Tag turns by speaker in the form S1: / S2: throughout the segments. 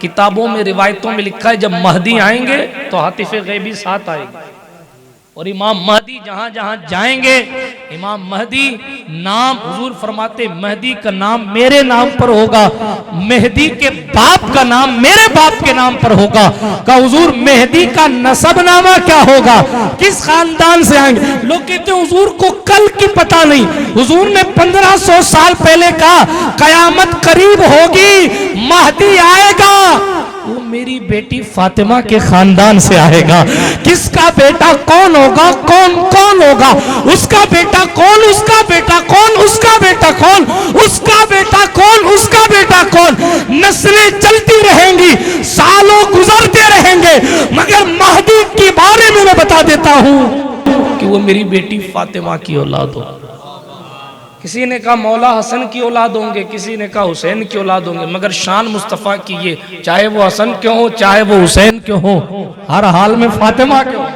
S1: किताबों में रिवायतों में लिखा है जब महदी आएंगे तो हातिफ़े गैबी साथ आएगी और इमाम महदी जहां जहां जाएंगे इमाम महदी नाम हुजूर फरमाते महदी का नाम मेरे नाम पर होगा, मेहदी के बाप का नाम मेरे बाप के नाम पर होगा। का हुजूर मेहदी का नसबनामा क्या होगा, किस खानदान से आएंगे? लोग कहते हैं हुजूर को कल की पता नहीं। हुजूर ने 1500 साल पहले कहा कयामत करीब होगी, महदी आएगा, वो मेरी बेटी फातिमा के खानदान से आएगा। किसका बेटा कौन होगा, कौन कौन होगा, उसका बेटा कौन, उसका बेटा कौन, उसका बेटा कौन, उसका बेटा कौन, उसका बेटा कौन। नस्लें चलती रहेंगी, सालों गुजरते रहेंगे, मगर महदी के बारे में मैं बता देता हूं कि वो मेरी बेटी फातिमा की औलाद हो। किसी ने कहा मौला हसन की औलाद होंगे, किसी ने कहा हुसैन की औलाद होंगे, मगर शान मुस्तफ़ा की ये, चाहे वो हसन क्यों हो, चाहे वो हुसैन क्यों हो, हर हाल में फातिमा क्यों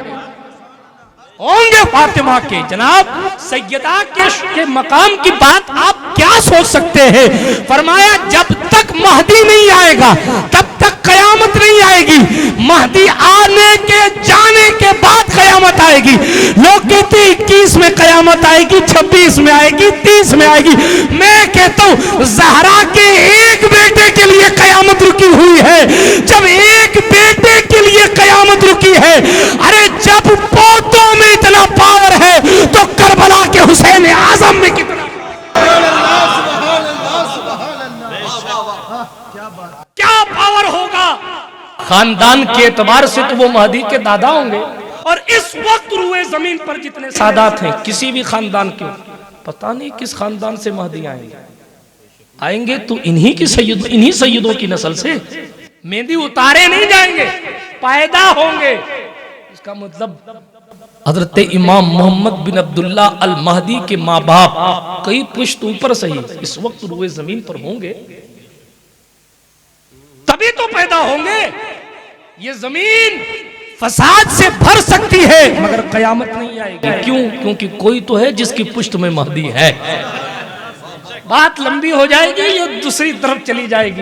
S1: होंगे, फातिमा के। जनाब सैयदा के मकाम की बात आप क्या सोच सकते हैं? फरमाया जब तक महदी नहीं आएगा तब तक कयामत नहीं आएगी, महदी आने के जाने के बाद कयामत आएगी। लोग कहते 21 में कयामत आएगी, 26 में आएगी, 30 में आएगी। मैं कहता हूं ज़हरा के एक बेटे के लिए कयामत रुकी हुई है। जब एक बेटे के लिए कयामत रुकी है, अरे जब पोतों में इतना पावर है तो करबला के हुसैन आजम में कितना क्या पावर होगा। खानदान के एतबार से तो वो महदी के दादा होंगे। और इस वक्त रुए जमीन पर जितने सादात हैं किसी भी खानदान के, पता नहीं किस खानदान से महदी आएंगे तो इन्हीं सैयदों की नस्ल से मेहंदी उतारे नहीं जाएंगे, पैदा होंगे। इसका मतलब हजरत इमाम मोहम्मद बिन अब्दुल्ला अल महदी के माँ बाप कई पुश्त ऊपर सही इस वक्त रुए जमीन पर होंगे, तभी तो पैदा होंगे। ये जमीन फसाद से भर सकती है मगर कयामत नहीं आएगी। क्यों? क्योंकि कोई तो है जिसकी पुश्त में महदी है। बात लंबी हो जाएगी, ये दूसरी तरफ चली जाएगी।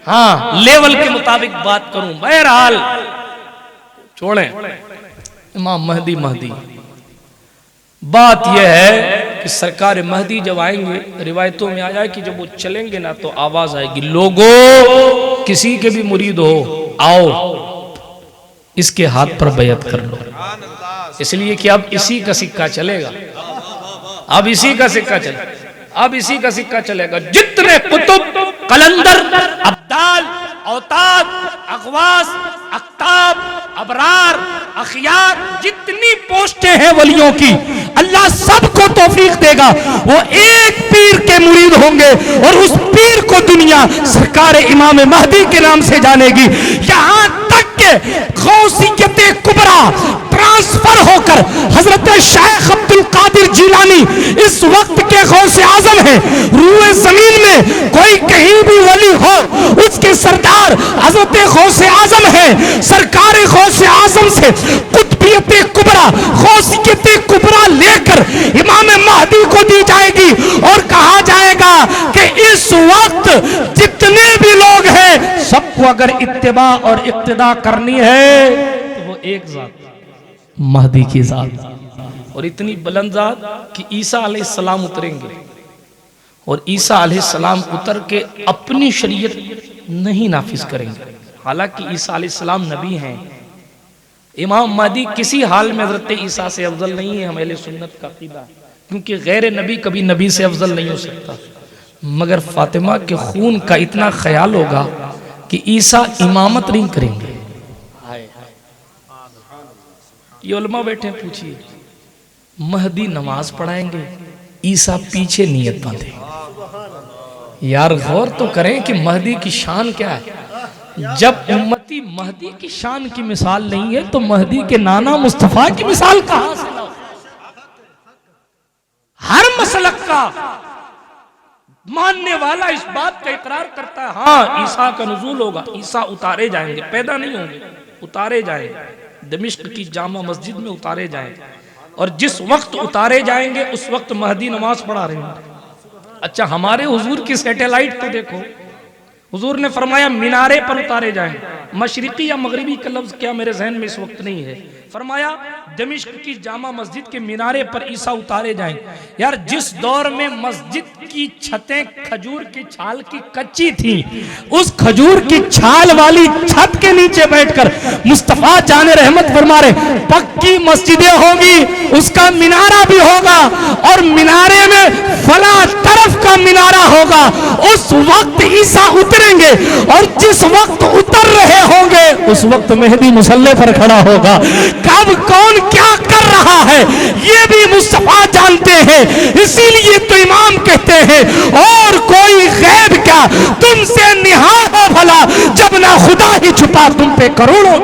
S1: हाँ, लेवल के मुताबिक बात करूं। बहरहाल छोड़ें इमाम महदी। बात यह है कि सरकार महदी जब आएंगे, रिवायतों में आया कि जब वो चलेंगे ना तो आवाज आएगी, लोगों किसी के भी मुरीद हो आओ इसके हाथ पर बैयत कर लो। इसलिए कि अब इसी का सिक्का चलेगा, अब इसी का सिक्का चलेगा, अब इसी का सिक्का चलेगा। जितने कुतुब, कलंदर, अब्दाल, औताद, अगवास, अख्ताब, अबरार, अखियार, जितनी पोस्टें हैं वलियों की, अल्लाह सबको तौफीक देगा। वो एक पीर के मुरीद होंगे और उस पीर को दुनिया सरकार इमाम महदी के नाम से जानेगी। यहां तक के गौसियत कुबरा ट्रांसफर होकर हजरत शेख अब्दुल कादिर जिलानी इस वक्त के गौसे आजम है। रूए जमीन में कोई कहीं भी वली हो, उसके सरदार हजरत गौसे आजम है। सरकार गौसे आजम से कुतबियत कुबरा, गौसियत कुबरा लेकर इमाम महदी को दी जाएगी और कहा जाएगा कि इस वक्त जितने भी लोग हैं सबको अगर इत्तिबा और इक्तिदा करनी है तो वो एक जात महदी की जात, और इतनी बुलंद जात कि ईसा अलैहिस्सलाम उतरेंगे और ईसा अलैहिस्सलाम उतर के अपनी शरीयत नहीं नाफिज करेंगे। हालांकि ईसा अलैहिस्सलाम नबी हैं, इमाम महदी किसी हाल में हजरत ईसा से अफजल नहीं है। हम अहले सुन्नत का अकीदा, क्योंकि गैर नबी कभी नबी से अफजल नहीं हो सकता। मगर फातिमा के खून का इतना ख्याल होगा कि ईसा इमामत नहीं करेंगे। ये उलमा बैठे, पूछिए महदी नमाज पढ़ाएंगे, ईसा पीछे नियत बांधे। यार गौर तो करें कि महदी की शान क्या है। जब उम्मती महदी की शान की मिसाल नहीं है तो महदी के नाना मुस्तफा की मिसाल कहां से लाओ। हर मसलक का मानने वाला इस बात का इकरार करता है, हाँ ईसा का नुज़ूल होगा, ईसा उतारे जाएंगे, पैदा नहीं होंगे, उतारे जाएंगे, दमिश्क की जामा मस्जिद में उतारे जाएंगे। और जिस वक्त उतारे जाएंगे उस वक्त महदी नमाज पढ़ा रहे हैं। अच्छा, हमारे हुजूर की सैटेलाइट तो देखो, हुजूर ने फरमाया मीनारे पर उतारे जाएं। मशरिकी या मगरिबी का लफ्ज़ क्या मेरे जहन में इस वक्त नहीं है। फरमाया दमिश्क की जामा मस्जिद के मीनारे पर ईसा उतारे जाएं। यार जिस दौर में मस्जिद की छतें खजूर की छाल की कच्ची थी, उस खजूर की छाल वाली छत के नीचे बैठकर मुस्तफा जाने रहमत फरमा रहे पक्की मस्जिदें होगी, उसका मीनारा भी होगा और मीनारे में फला तरफ का मीनारा होगा। उस वक्त ईसा उतरेंगे और जिस वक्त उतर रहे होंगे उस वक्त मेहदी मुसल्ले पर खड़ा होगा। कब कौन क्या कर रहा है ये भी मुस्तफा जानते हैं, इसीलिए तो इमाम कहते हैं और कोई गैब क्या तुमसे निहा हो भला, जब ना खुदा ही छुपा तुम पे करोड़ों।